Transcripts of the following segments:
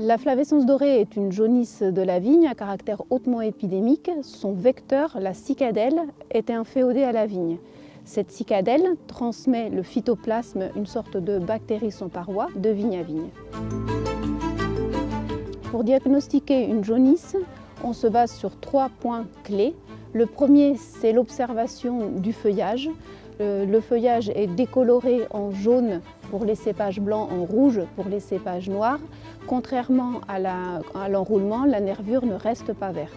La flavescence dorée est une jaunisse de la vigne à caractère hautement épidémique. Son vecteur, la cicadelle, est inféodée à la vigne. Cette cicadelle transmet le phytoplasme, une sorte de bactérie sans paroi, de vigne à vigne. Pour diagnostiquer une jaunisse, on se base sur 3 points clés. Le premier, c'est l'observation du feuillage. Le feuillage est décoloré en jaune pour les cépages blancs, en rouge pour les cépages noirs. Contrairement à l'enroulement, la nervure ne reste pas verte.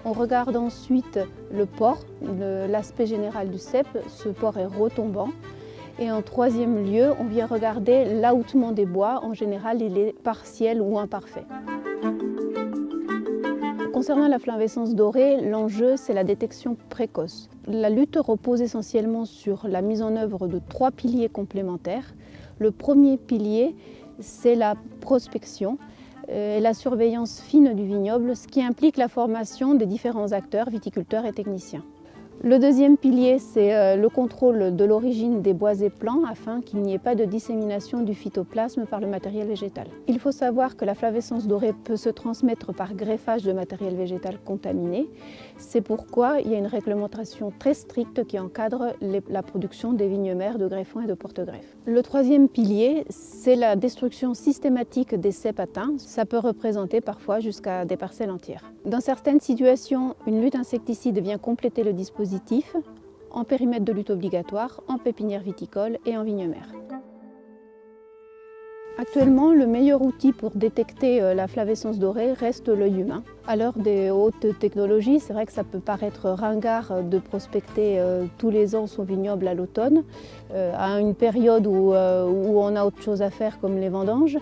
On regarde ensuite le port, l'aspect général du cep. Ce port est retombant. Et en troisième lieu, on vient regarder l'ahoutement des bois. En général, il est partiel ou imparfait. Concernant la flavescence dorée, l'enjeu, c'est la détection précoce. La lutte repose essentiellement sur la mise en œuvre de 3 piliers complémentaires. Le premier pilier, c'est la prospection et la surveillance fine du vignoble, ce qui implique la formation des différents acteurs, viticulteurs et techniciens. Le deuxième pilier, c'est le contrôle de l'origine des bois et plants afin qu'il n'y ait pas de dissémination du phytoplasme par le matériel végétal. Il faut savoir que la flavescence dorée peut se transmettre par greffage de matériel végétal contaminé. C'est pourquoi il y a une réglementation très stricte qui encadre la production des vignes mères de greffons et de porte-greffes. Le troisième pilier, c'est la destruction systématique des ceps atteints. Ça peut représenter parfois jusqu'à des parcelles entières. Dans certaines situations, une lutte insecticide vient compléter le dispositif en périmètre de lutte obligatoire, en pépinière viticole et en vigne mère. Actuellement, le meilleur outil pour détecter la flavescence dorée reste l'œil humain. À l'heure des hautes technologies, c'est vrai que ça peut paraître ringard de prospecter tous les ans son vignoble à l'automne, à une période où on a autre chose à faire comme les vendanges.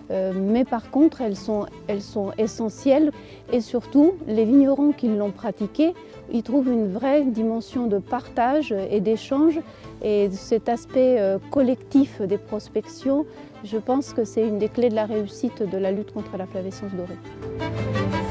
Mais par contre, elles sont essentielles et surtout, les vignerons qui l'ont pratiqué, ils trouvent une vraie dimension de partage et d'échange. Et cet aspect collectif des prospections, je pense que c'est une des clés de la réussite de la lutte contre la flavescence dorée.